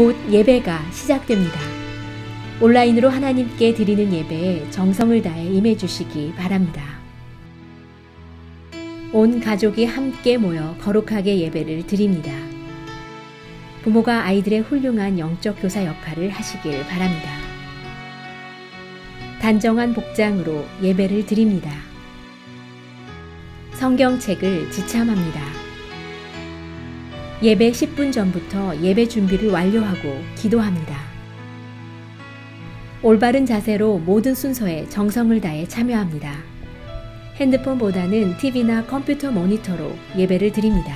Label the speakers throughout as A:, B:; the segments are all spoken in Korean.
A: 곧 예배가 시작됩니다. 온라인으로 하나님께 드리는 예배에 정성을 다해 임해 주시기 바랍니다. 온 가족이 함께 모여 거룩하게 예배를 드립니다. 부모가 아이들의 훌륭한 영적 교사 역할을 하시길 바랍니다. 단정한 복장으로 예배를 드립니다. 성경책을 지참합니다. 예배 10분 전부터 예배 준비를 완료하고 기도합니다. 올바른 자세로 모든 순서에 정성을 다해 참여합니다. 핸드폰보다는 TV나 컴퓨터 모니터로 예배를 드립니다.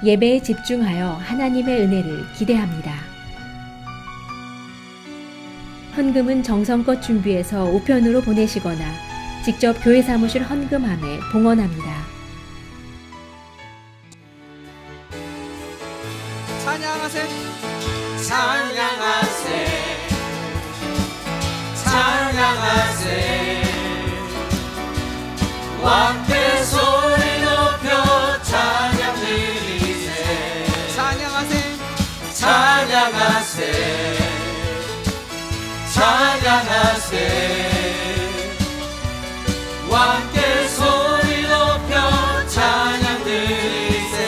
A: 예배에 집중하여 하나님의 은혜를 기대합니다. 헌금은 정성껏 준비해서 우편으로 보내시거나 직접 교회 사무실 헌금함에 봉헌합니다.
B: 찬양하세 찬양하세 찬양하세 왕께 소리 높여 찬양 드리세 찬양하세 찬양하세 찬양하세 왕께 소리 높여 찬양 드리세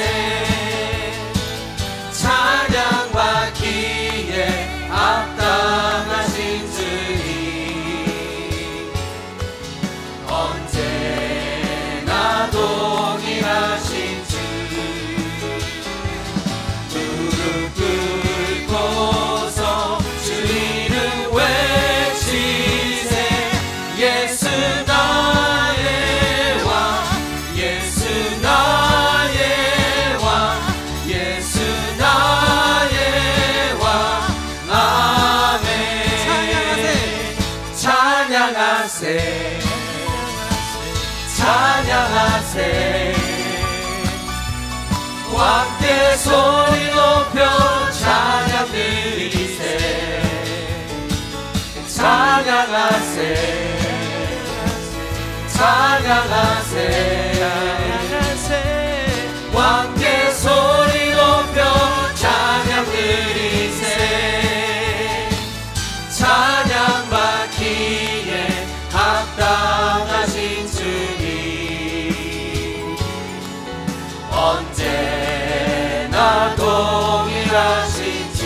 B: 찬양 받기에 합당하신 주님 언제나 동일하신 주 무릎 꿇고서 주 이름 외치세 예수 나의 왕 예수 나의 왕 예수 나의 왕 아멘 찬양하세 찬양하세 왕께 소리 높여 찬양 드리세 찬양하세 찬양하세 왕께 소리 높여 찬양 드리세 찬양 받기에 합당하신 주님 언제나 동일하신 주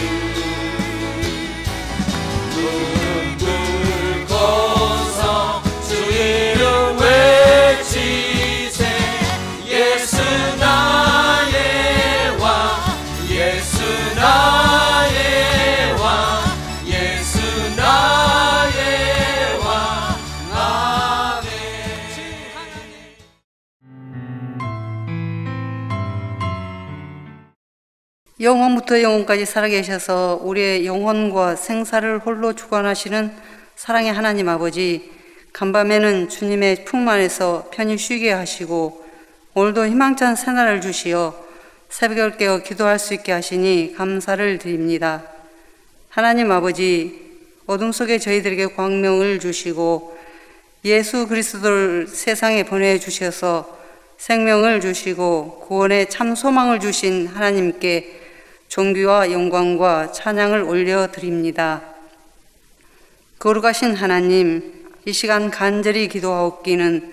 B: 무릎 꿇고서 주 이름 외치세 예수 나의 왕 예수 나의 왕 예수 나의 왕 아멘
C: 영원부터 영원까지 살아계셔서 우리의 영혼과 생사를 홀로 주관하시는 사랑의 하나님 아버지, 간밤에는 주님의 품 안에서 편히 쉬게 하시고 오늘도 희망찬 새날을 주시어 새벽을 깨어 기도할 수 있게 하시니 감사를 드립니다. 하나님 아버지, 어둠 속에 저희들에게 광명을 주시고 예수 그리스도를 세상에 보내주셔서 생명을 주시고 구원의 참 소망을 주신 하나님께 존귀와 영광과 찬양을 올려드립니다. 거룩하신 하나님, 이 시간 간절히 기도하옵기는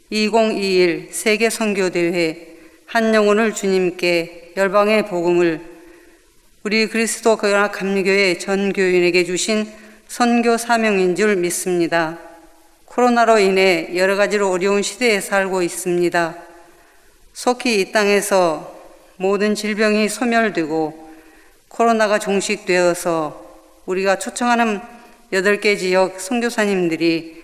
C: 2021 세계 선교대회 한 영혼을 주님께 열방의 복음을 우리 그리스도 감리교회 전 교인에게 주신 선교 사명인 줄 믿습니다. 코로나로 인해 여러 가지로 어려운 시대에 살고 있습니다. 속히 이 땅에서 모든 질병이 소멸되고 코로나가 종식되어서 우리가 초청하는 8개 지역 선교사님들이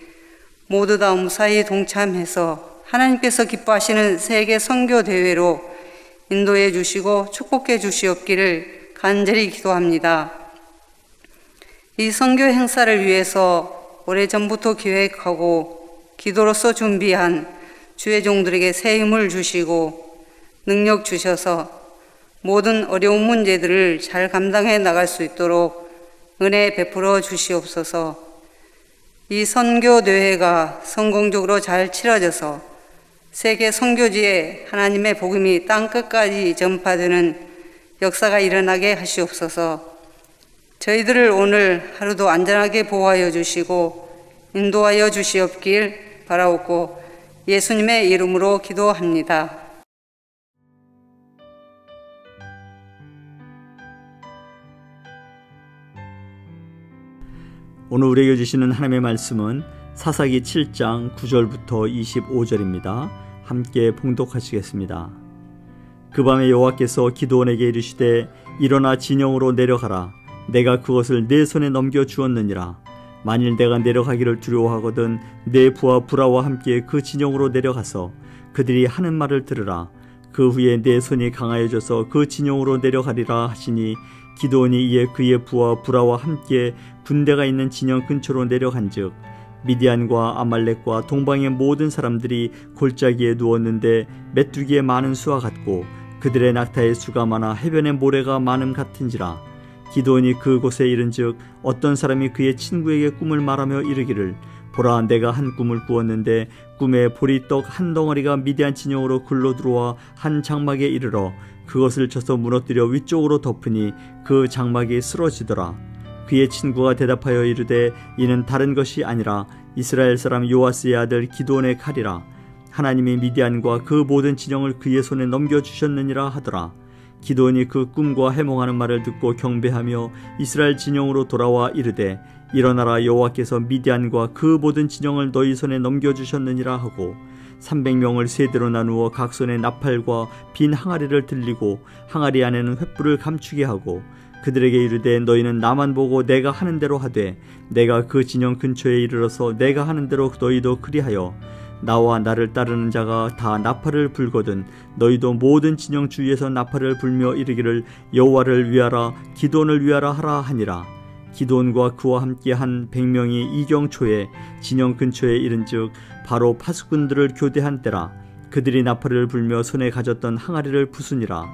C: 모두 다 무사히 동참해서 하나님께서 기뻐하시는 세계 선교대회로 인도해 주시고 축복해 주시옵기를 간절히 기도합니다. 이 선교 행사를 위해서 오래전부터 계획하고 기도로서 준비한 주의 종들에게 새 힘을 주시고 능력 주셔서 모든 어려운 문제들을 잘 감당해 나갈 수 있도록 은혜 베풀어 주시옵소서. 이 선교대회가 성공적으로 잘 치러져서 세계 선교지에 하나님의 복음이 땅끝까지 전파되는 역사가 일어나게 하시옵소서. 저희들을 오늘 하루도 안전하게 보호하여 주시고 인도하여 주시옵길 바라옵고 예수님의 이름으로 기도합니다.
D: 오늘 우리에게 주시는 하나님의 말씀은 사사기 7장 9절부터 25절입니다. 함께 봉독하시겠습니다. 그 밤에 여호와께서 기드온에게 이르시되 일어나 진영으로 내려가라. 내가 그것을 내 손에 넘겨주었느니라. 만일 내가 내려가기를 두려워하거든 내 부하 부라와 함께 그 진영으로 내려가서 그들이 하는 말을 들으라. 그 후에 내 손이 강하여져서 그 진영으로 내려가리라 하시니 기드온이 이에 그의 부하 부라와 함께 군대가 있는 진영 근처로 내려간즉 미디안과 아말렉과 동방의 모든 사람들이 골짜기에 누웠는데 메뚜기의 많은 수와 같고 그들의 낙타의 수가 많아 해변의 모래가 많음 같은지라. 기드온이 그곳에 이른즉 어떤 사람이 그의 친구에게 꿈을 말하며 이르기를 보라, 내가 한 꿈을 꾸었는데 꿈에 보리떡 한 덩어리가 미디안 진영으로 굴러 들어와 한 장막에 이르러 그것을 쳐서 무너뜨려 위쪽으로 덮으니 그 장막이 쓰러지더라. 그의 친구가 대답하여 이르되 이는 다른 것이 아니라 이스라엘 사람 요아스의 아들 기드온의 칼이라. 하나님이 미디안과 그 모든 진영을 그의 손에 넘겨주셨느니라 하더라. 기드온이 그 꿈과 해몽하는 말을 듣고 경배하며 이스라엘 진영으로 돌아와 이르되 일어나라, 여호와께서 미디안과 그 모든 진영을 너희 손에 넘겨주셨느니라 하고 300명을 세대로 나누어 각 손에 나팔과 빈 항아리를 들리고 항아리 안에는 횃불을 감추게 하고 그들에게 이르되 너희는 나만 보고 내가 하는 대로 하되 내가 그 진영 근처에 이르러서 내가 하는 대로 너희도 그리하여 나와 나를 따르는 자가 다 나팔을 불거든 너희도 모든 진영 주위에서 나팔을 불며 이르기를 여호와를 위하라, 기드온을 위하라 하라 하니라. 기드온과 그와 함께 한 100명이 이경초에 진영 근처에 이른즉 바로 파수꾼들을 교대한 때라. 그들이 나팔을 불며 손에 가졌던 항아리를 부수니라.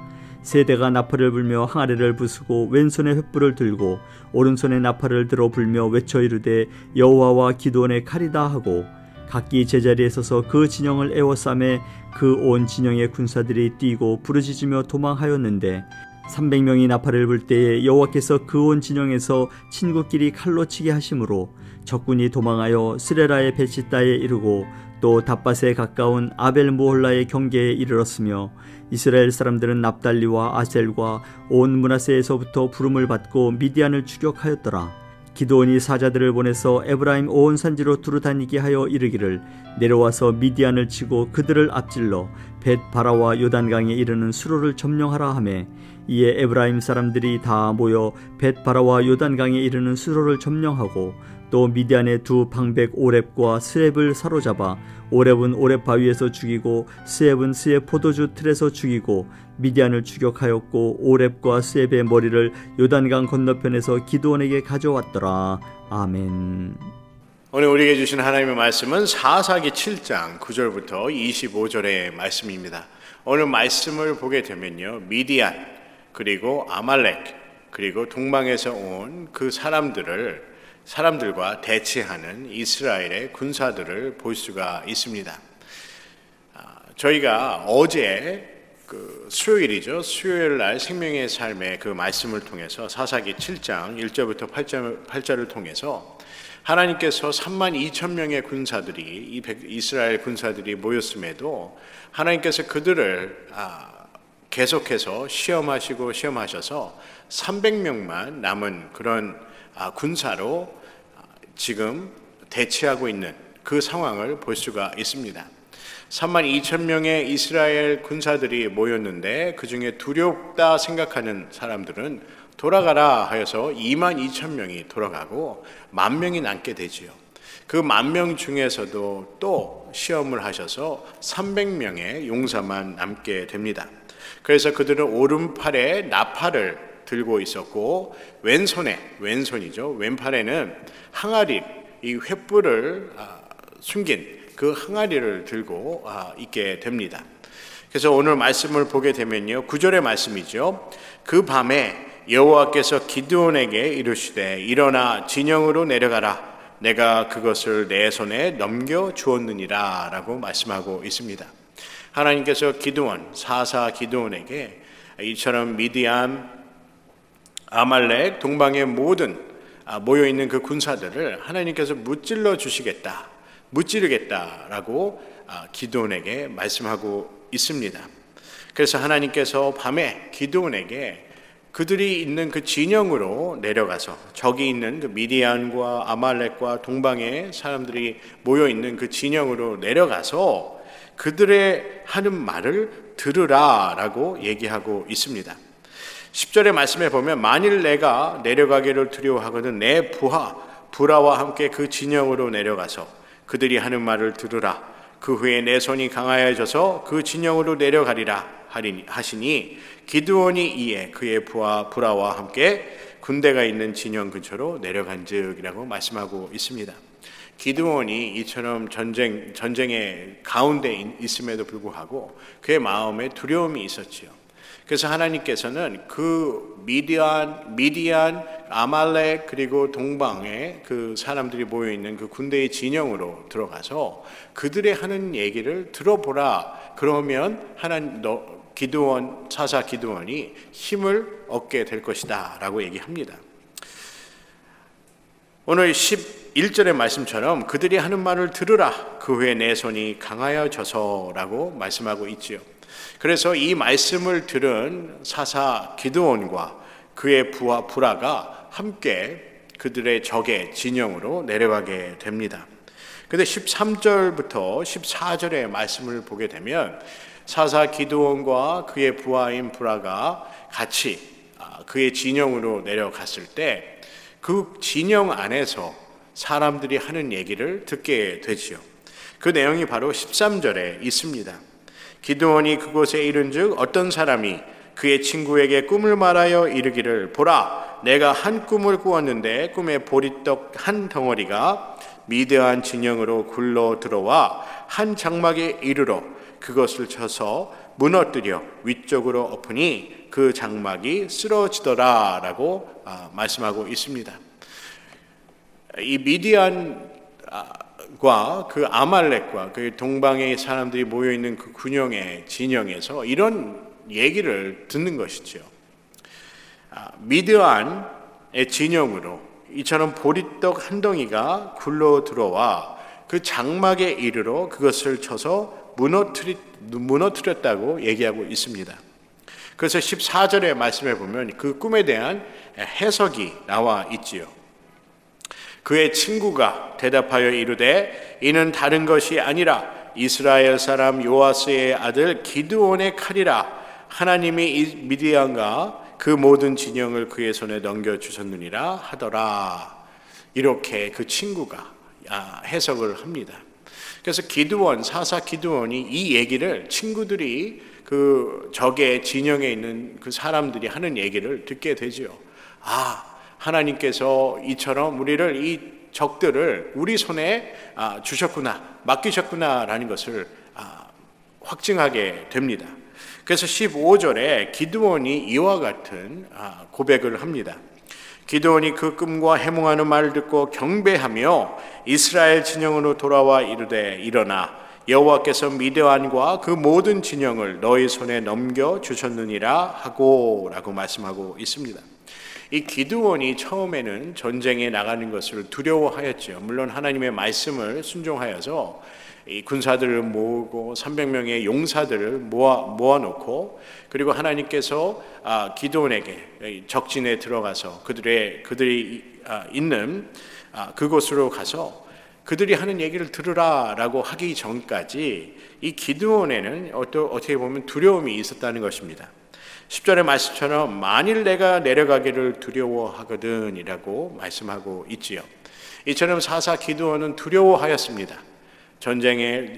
D: 세대가 나팔을 불며 항아리를 부수고 왼손에 횃불을 들고 오른손에 나팔을 들어 불며 외쳐 이르되 여호와와 기드온의 칼이다 하고 각기 제자리에 서서 그 진영을 에워싸매 그 온 진영의 군사들이 뛰고 부르짖으며 도망하였는데 300명이 나팔을 불 때에 여호와께서 그 온 진영에서 친구끼리 칼로 치게 하심으로 적군이 도망하여 스레라의 베시다에 이르고 또 답밭에 가까운 아벨모홀라의 경계에 이르렀으며 이스라엘 사람들은 납달리와 아셀과 온 므낫세에서부터 부름을 받고 미디안을 추격하였더라. 기드온이 사자들을 보내서 에브라임 온 산지로 두루다니게 하여 이르기를 내려와서 미디안을 치고 그들을 앞질러 벳바라와 요단강에 이르는 수로를 점령하라 하매 이에 에브라임 사람들이 다 모여 벳바라와 요단강에 이르는 수로를 점령하고 또 미디안의 두 방백 오렙과 스앱을 사로잡아 오렙은 오렙 바위에서 죽이고 스앱은 스앱 포도주 틀에서 죽이고 미디안을 추격하였고 오렙과 스앱의 머리를 요단강 건너편에서 기드온에게 가져왔더라. 아멘.
E: 오늘 우리에게 주신 하나님의 말씀은 사사기 7장 9절부터 25절의 말씀입니다. 오늘 말씀을 보게 되면요, 미디안 그리고 아말렉 그리고 동방에서 온 그 사람들과 대치하는 이스라엘의 군사들을 볼 수가 있습니다. 저희가 어제 수요일이죠. 수요일 날 생명의 삶의 그 말씀을 통해서 사사기 7장 1절부터 8절을 통해서 하나님께서 32,000명의 군사들이 이스라엘 군사들이 모였음에도 하나님께서 그들을 계속해서 시험하셔서 300명만 남은 그런 군사로 지금 대치하고 있는 그 상황을 볼 수가 있습니다. 32,000명의 이스라엘 군사들이 모였는데 그 중에 두렵다 생각하는 사람들은 돌아가라 하여서 22,000명이 돌아가고 10,000명이 남게 되지요. 그 10,000명 중에서도 또 시험을 하셔서 300명의 용사만 남게 됩니다. 그래서 그들은 오른팔에 나팔을 들고 있었고 왼팔에는 항아리, 이 횃불을 숨긴 그 항아리를 들고 있게 됩니다. 그래서 오늘 말씀을 보게 되면요, 9절의 말씀이죠. 그 밤에 여호와께서 기드온에게 이르시되 일어나 진영으로 내려가라. 내가 그것을 내 손에 넘겨 주었느니라 라고 말씀하고 있습니다. 하나님께서 사사 기드온에게 이처럼 미디안, 아말렉, 동방의 모든 모여있는 그 군사들을 하나님께서 무찌르겠다라고 기드온에게 말씀하고 있습니다. 그래서 하나님께서 밤에 기드온에게 그들이 있는 그 진영으로 내려가서 적이 있는 그 미디안과 아말렉과 동방의 사람들이 모여있는 그 진영으로 내려가서 그들의 하는 말을 들으라라고 얘기하고 있습니다. 10절의 말씀에 보면 만일 내가 내려가기를 두려워하거든 내 부하와 함께 그 진영으로 내려가서 그들이 하는 말을 들으라. 그 후에 내 손이 강하여져서 그 진영으로 내려가리라 하시니 기드온이 이에 그의 부하와 함께 군대가 있는 진영 근처로 내려간즉이라고 말씀하고 있습니다. 기드온이 이처럼 전쟁의 가운데 있음에도 불구하고 그의 마음에 두려움이 있었지요. 그래서 하나님께서는 그 미디안, 아말렉 그리고 동방에 그 사람들이 모여 있는 그 군대의 진영으로 들어가서 그들의 하는 얘기를 들어보라. 그러면 사사 기드온이 힘을 얻게 될 것이다라고 얘기합니다. 오늘 11절의 말씀처럼 그들이 하는 말을 들으라. 그 후에 내 손이 강하여져서라고 말씀하고 있지요. 그래서 이 말씀을 들은 사사 기드온과 그의 부하가 함께 그들의 적의 진영으로 내려가게 됩니다. 그런데 13절부터 14절의 말씀을 보게 되면 사사 기드온과 그의 부하인 부라가 같이 그의 진영으로 내려갔을 때 그 진영 안에서 사람들이 하는 얘기를 듣게 되지요. 그 내용이 바로 13절에 있습니다. 기드온이 그곳에 이른즉 어떤 사람이 그의 친구에게 꿈을 말하여 이르기를 보라 내가 한 꿈을 꾸었는데 꿈에 보리떡 한 덩어리가 미드안 진영으로 굴러 들어와 한 장막에 이르러 그것을 쳐서 무너뜨려 위쪽으로 엎으니 그 장막이 쓰러지더라 라고 말씀하고 있습니다. 이 미디안과 그 아말렉과 그 동방의 사람들이 모여있는 그 군영의 진영에서 이런 얘기를 듣는 것이죠. 미드안의 진영으로 이처럼 보리떡 한 덩이가 굴러 들어와 그 장막에 이르러 그것을 쳐서 무너뜨렸다고 얘기하고 있습니다. 그래서 14절의 말씀에 보면 그 꿈에 대한 해석이 나와 있지요. 그의 친구가 대답하여 이르되 이는 다른 것이 아니라 이스라엘 사람 요아스의 아들 기드온의 칼이라. 하나님이 이 미디안과 그 모든 진영을 그의 손에 넘겨주셨느니라 하더라. 이렇게 그 친구가 해석을 합니다. 그래서 사사 기드온이 이 얘기를 친구들이 그 적의 진영에 있는 그 사람들이 하는 얘기를 듣게 되죠. 하나님께서 이처럼 우리를 이 적들을 우리 손에 주셨구나, 맡기셨구나라는 것을 확증하게 됩니다. 그래서 15절에 기드온이 이와 같은 고백을 합니다. 기드온이 그 꿈과 해몽하는 말을 듣고 경배하며 이스라엘 진영으로 돌아와 이르되 일어나 여호와께서 미드안과 그 모든 진영을 너희 손에 넘겨주셨느니라 하고 라고 말씀하고 있습니다. 이 기드온이 처음에는 전쟁에 나가는 것을 두려워하였죠. 물론 하나님의 말씀을 순종하여서 이 군사들을 모으고 300명의 용사들을 모아놓고 그리고 하나님께서 기드온에게 적진에 들어가서 그들이 있는 그곳으로 가서 그들이 하는 얘기를 들으라라고 하기 전까지 이 기드온에는 어떻게 보면 두려움이 있었다는 것입니다. 10절의 말씀처럼 만일 내가 내려가기를 두려워하거든이라고 말씀하고 있지요. 이처럼 사사 기드온은 두려워하였습니다. 전쟁을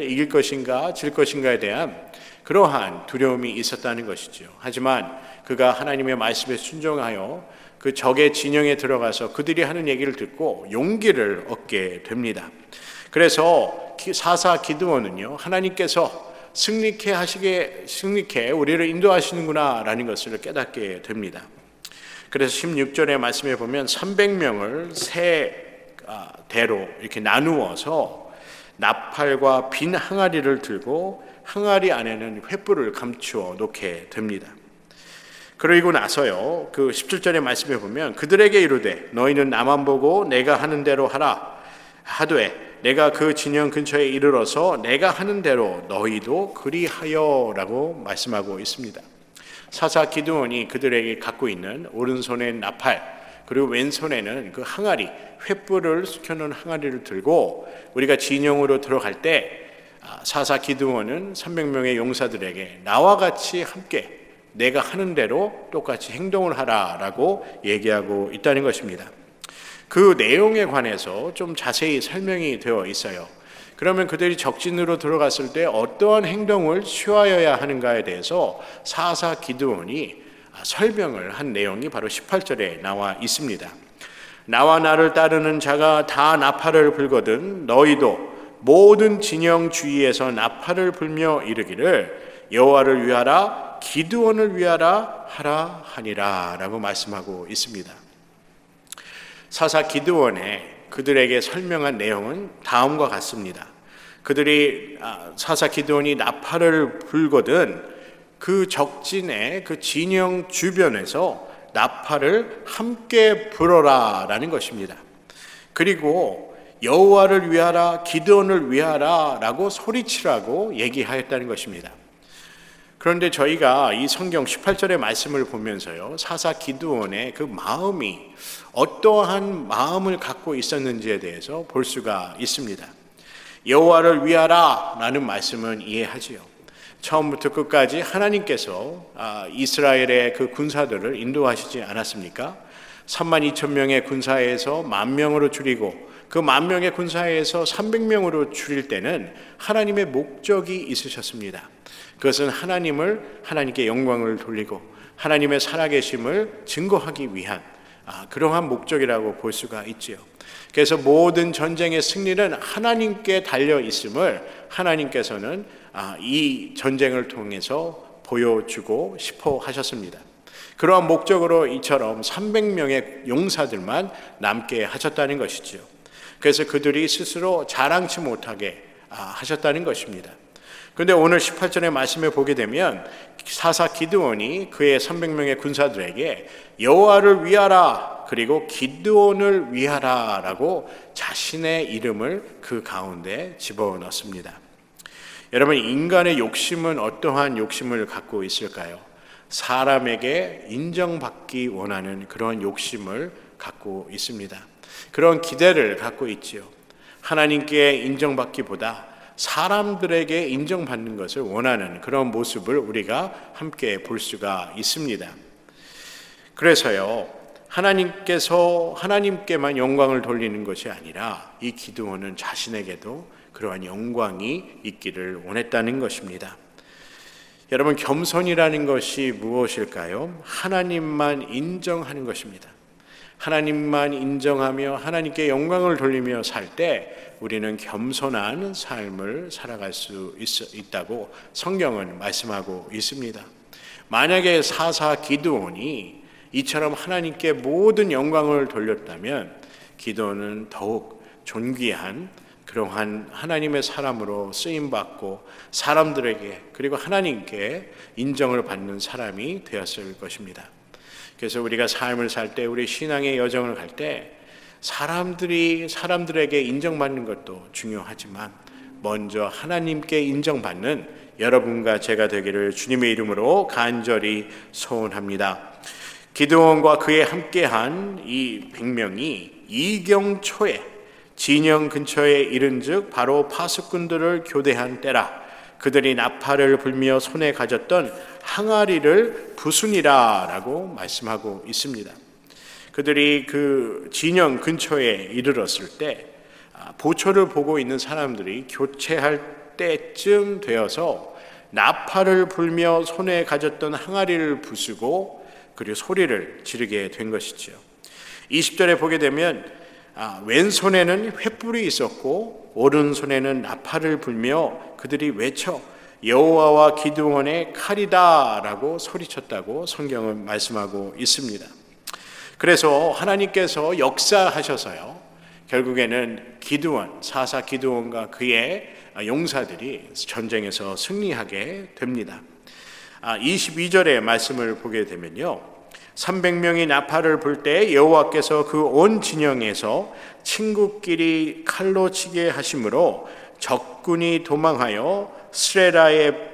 E: 이길 것인가 질 것인가에 대한 그러한 두려움이 있었다는 것이죠. 하지만 그가 하나님의 말씀에 순종하여 그 적의 진영에 들어가서 그들이 하는 얘기를 듣고 용기를 얻게 됩니다. 그래서 사사 기드온은요, 하나님께서 승리케 우리를 인도하시는구나 라는 것을 깨닫게 됩니다. 그래서 16절의 말씀에 보면 300명을 세 대로 이렇게 나누어서 나팔과 빈 항아리를 들고 항아리 안에는 횃불을 감추어 놓게 됩니다. 그리고 나서요, 그 17절의 말씀에 보면 그들에게 이르되 너희는 나만 보고 내가 하는 대로 하라 하되 내가 그 진영 근처에 이르러서 내가 하는 대로 너희도 그리하여라고 말씀하고 있습니다. 사사 기드온이 그들에게 갖고 있는 오른손에 나팔 그리고 왼손에는 그 항아리, 횃불을 숙여놓은 항아리를 들고 우리가 진영으로 들어갈 때 사사 기드온은 300명의 용사들에게 나와 같이 함께 내가 하는 대로 똑같이 행동을 하라라고 얘기하고 있다는 것입니다. 그 내용에 관해서 좀 자세히 설명이 되어 있어요. 그러면 그들이 적진으로 들어갔을 때 어떠한 행동을 취하여야 하는가에 대해서 사사 기드온이 설명을 한 내용이 바로 18절에 나와 있습니다. 나와 나를 따르는 자가 다 나팔을 불거든 너희도 모든 진영 주위에서 나팔을 불며 이르기를 여호와를 위하라 기드온을 위하라 하라 하니라 라고 말씀하고 있습니다. 사사 기드온의 그들에게 설명한 내용은 다음과 같습니다. 그들이 사사 기드온이 나팔을 불거든 그 적진의 그 진영 주변에서 나팔을 함께 불어라 라는 것입니다. 그리고 여호와를 위하라 기드온을 위하라 라고 소리치라고 얘기하였다는 것입니다. 그런데 저희가 이 성경 18절의 말씀을 보면서요, 사사 기드온의 그 마음이 어떠한 마음을 갖고 있었는지에 대해서 볼 수가 있습니다. 여호와를 위하라 라는 말씀은 이해하지요. 처음부터 끝까지 하나님께서 이스라엘의 그 군사들을 인도하시지 않았습니까? 32,000명의 군사에서 10,000명으로 줄이고 그 10,000명의 군사에서 300명으로 줄일 때는 하나님의 목적이 있으셨습니다. 그것은 하나님께 영광을 돌리고 하나님의 살아계심을 증거하기 위한 그러한 목적이라고 볼 수가 있지요. 그래서 모든 전쟁의 승리는 하나님께 달려 있음을 하나님께서는 이 전쟁을 통해서 보여주고 싶어 하셨습니다. 그러한 목적으로 이처럼 300명의 용사들만 남게 하셨다는 것이지요. 그래서 그들이 스스로 자랑치 못하게 하셨다는 것입니다. 그런데 오늘 18절의 말씀에 보게 되면 사사 기드온이 그의 300명의 군사들에게 여호와를 위하라 그리고 기드온을 위하라 라고 자신의 이름을 그 가운데 집어넣습니다. 여러분, 인간의 욕심은 어떠한 욕심을 갖고 있을까요? 사람에게 인정받기 원하는 그런 욕심을 갖고 있습니다. 그런 기대를 갖고 있지요. 하나님께 인정받기보다 사람들에게 인정받는 것을 원하는 그런 모습을 우리가 함께 볼 수가 있습니다. 그래서요, 하나님께만 영광을 돌리는 것이 아니라 이 기드온은 자신에게도 그러한 영광이 있기를 원했다는 것입니다. 여러분, 겸손이라는 것이 무엇일까요? 하나님만 인정하는 것입니다. 하나님만 인정하며 하나님께 영광을 돌리며 살 때 우리는 겸손한 삶을 살아갈 수 있다고 성경은 말씀하고 있습니다. 만약에 사사 기드온이 이처럼 하나님께 모든 영광을 돌렸다면 기드온은 더욱 존귀한 그러한 하나님의 사람으로 쓰임받고 사람들에게 그리고 하나님께 인정을 받는 사람이 되었을 것입니다. 그래서 우리가 삶을 살 때, 우리 신앙의 여정을 갈 때 사람들에게 인정받는 것도 중요하지만 먼저 하나님께 인정받는 여러분과 제가 되기를 주님의 이름으로 간절히 소원합니다. 기드온과 그에 함께한 이 100명이 이경초에 진영 근처에 이른즉 바로 파수꾼들을 교대한 때라. 그들이 나팔을 불며 손에 가졌던 항아리를 부수니라 라고 말씀하고 있습니다. 그들이 그 진영 근처에 이르렀을 때 보초를 보고 있는 사람들이 교체할 때쯤 되어서 나팔을 불며 손에 가졌던 항아리를 부수고 그리고 소리를 지르게 된 것이죠. 20절에 보게 되면 왼손에는 횃불이 있었고 오른손에는 나팔을 불며 그들이 외쳐 여호와와 기드온의 칼이다 라고 소리쳤다고 성경은 말씀하고 있습니다. 그래서 하나님께서 역사하셔서요, 결국에는 기드온, 사사 기드온과 그의 용사들이 전쟁에서 승리하게 됩니다. 22절의 말씀을 보게 되면요, 300명이 나팔을 불 때 여호와께서 그 온 진영에서 친구끼리 칼로 치게 하심으로 적군이 도망하여 스레라의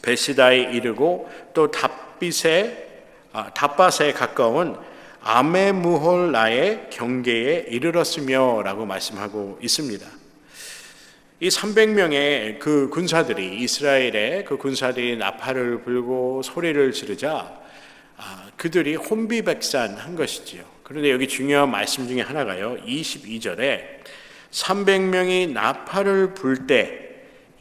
E: 베시다에 이르고 또 답밭에 가까운 아메무홀라의 경계에 이르렀으며 라고 말씀하고 있습니다. 이 300명의 그 군사들이, 이스라엘의 그 군사들이 나팔을 불고 소리를 지르자 그들이 혼비백산한 것이지요. 그런데 여기 중요한 말씀 중에 하나가요, 22절에 300명이 나팔을 불 때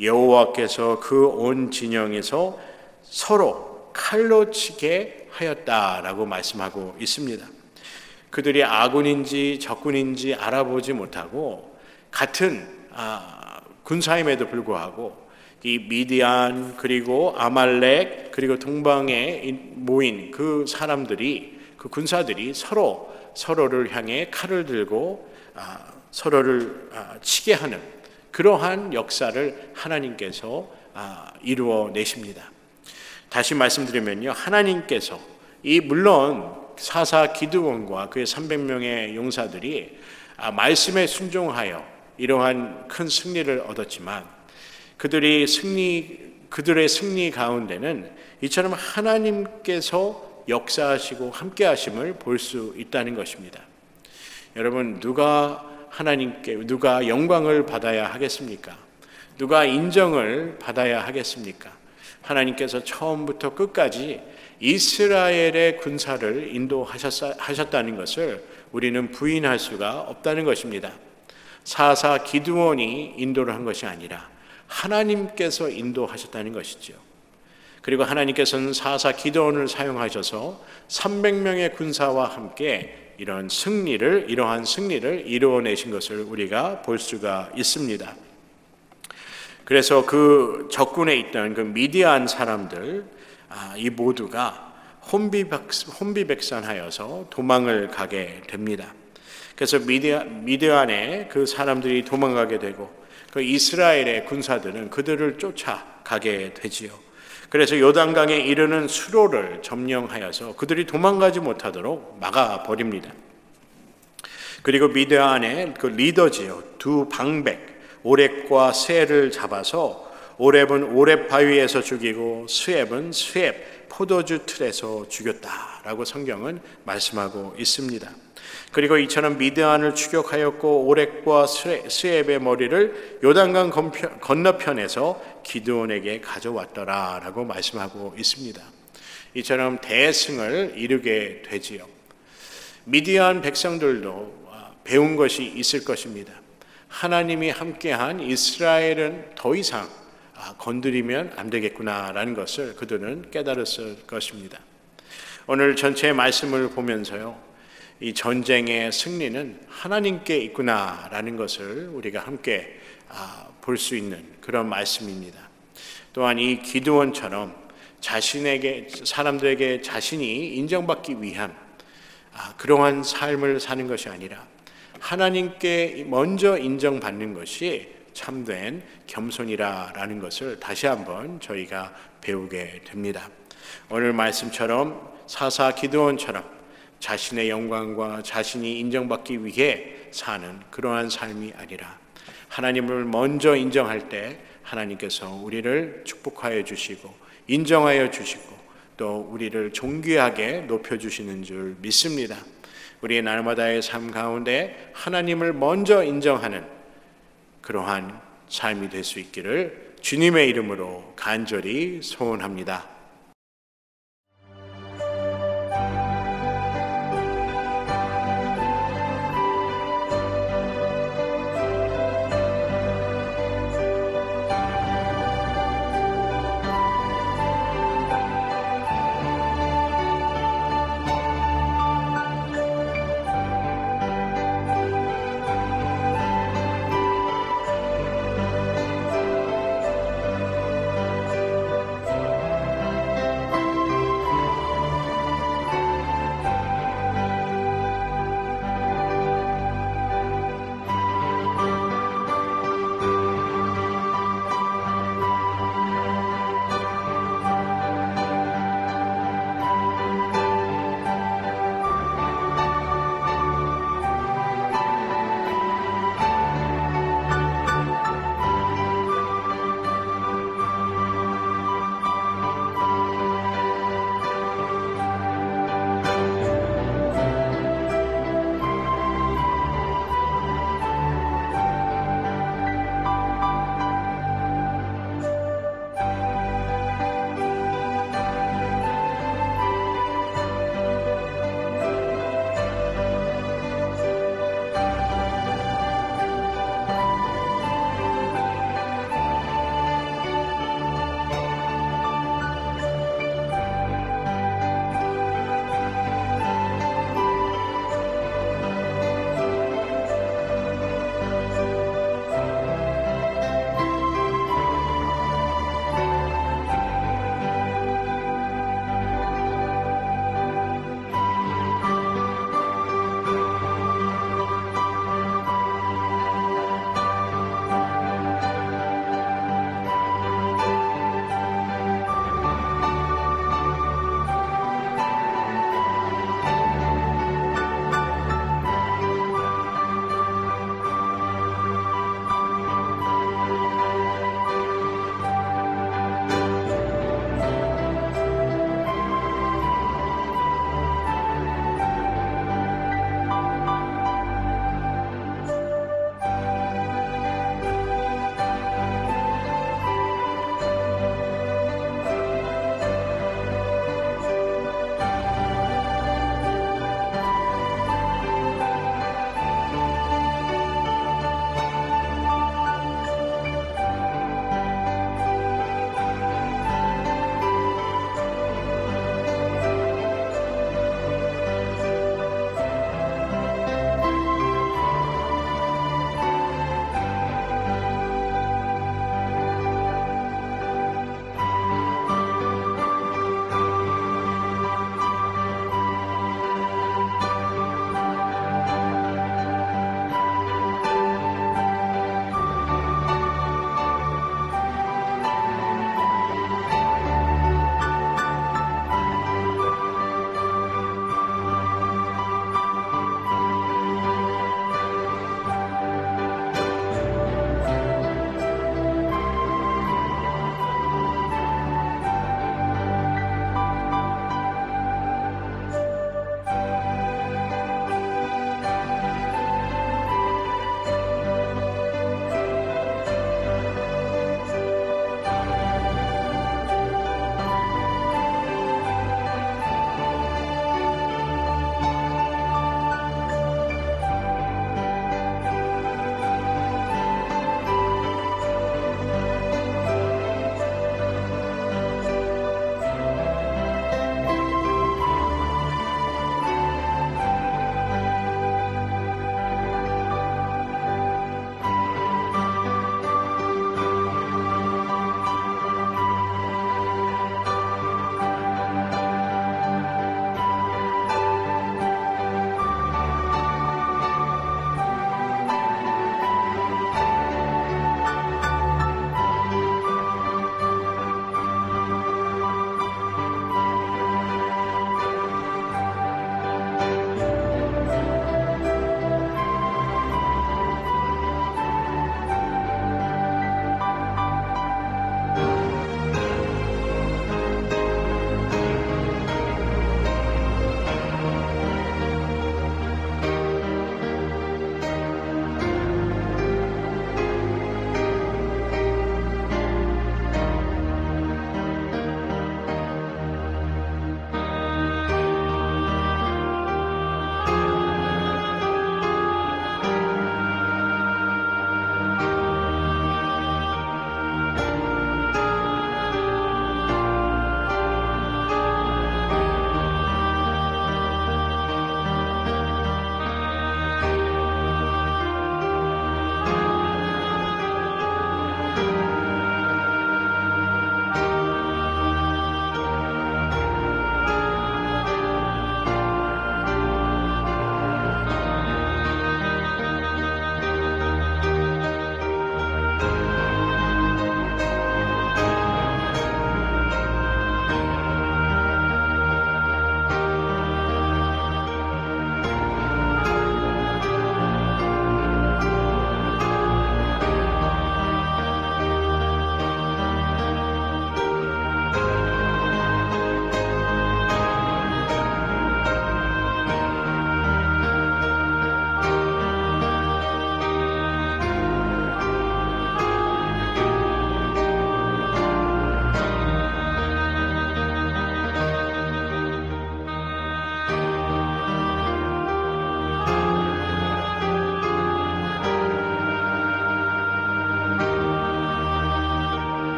E: 여호와께서 그 온 진영에서 서로 칼로 치게 하였다라고 말씀하고 있습니다. 그들이 아군인지 적군인지 알아보지 못하고 같은 군사임에도 불구하고 이 미디안 그리고 아말렉 그리고 동방에 모인 그 사람들이, 그 군사들이 서로를 향해 칼을 들고 서로를 치게 하는 그러한 역사를 하나님께서 이루어내십니다. 다시 말씀드리면요, 하나님께서 물론 사사 기드온과 그의 300명의 용사들이 말씀에 순종하여 이러한 큰 승리를 얻었지만 그들의 승리 가운데는 이처럼 하나님께서 역사하시고 함께하심을 볼 수 있다는 것입니다. 여러분, 누가 영광을 받아야 하겠습니까? 누가 인정을 받아야 하겠습니까? 하나님께서 처음부터 끝까지 이스라엘의 군사를 인도하셨다는 것을 우리는 부인할 수가 없다는 것입니다. 사사 기드온이 인도를 한 것이 아니라 하나님께서 인도하셨다는 것이죠. 그리고 하나님께서는 사사 기드온을 사용하셔서 300명의 군사와 함께 이러한 승리를 이루어내신 것을 우리가 볼 수가 있습니다. 그래서 그 적군에 있던 그 미디안 사람들 이 모두가 혼비백산하여서 도망을 가게 됩니다. 그래서 미디안에 그 사람들이 도망가게 되고 그 이스라엘의 군사들은 그들을 쫓아가게 되지요. 그래서 요단강에 이르는 수로를 점령하여서 그들이 도망가지 못하도록 막아버립니다. 그리고 미디안의 그 리더지요, 두 방백 오렙과 스엘을 잡아서 오렙은 오렙 바위에서 죽이고 스앱은 스앱 포도주 틀에서 죽였다라고 성경은 말씀하고 있습니다. 그리고 이처럼 미드안을 추격하였고 오렙과 스앱의 머리를 요단강 건너편에서 기드온에게 가져왔더라라고 말씀하고 있습니다. 이처럼 대승을 이루게 되지요. 미디안 백성들도 배운 것이 있을 것입니다. 하나님이 함께한 이스라엘은 더 이상 건드리면 안 되겠구나라는 것을 그들은 깨달았을 것입니다. 오늘 전체 말씀을 보면서요, 이 전쟁의 승리는 하나님께 있구나라는 것을 우리가 함께 볼 수 있는 그런 말씀입니다. 또한 이 기드온처럼 사람들에게 자신이 인정받기 위한 그러한 삶을 사는 것이 아니라 하나님께 먼저 인정받는 것이 참된 겸손이라는 것을 다시 한번 저희가 배우게 됩니다. 오늘 말씀처럼 사사 기드온처럼 자신의 영광과 자신이 인정받기 위해 사는 그러한 삶이 아니라 하나님을 먼저 인정할 때 하나님께서 우리를 축복하여 주시고 인정하여 주시고 또 우리를 존귀하게 높여주시는 줄 믿습니다. 우리의 날마다의 삶 가운데 하나님을 먼저 인정하는 그러한 삶이 될 수 있기를 주님의 이름으로 간절히 소원합니다.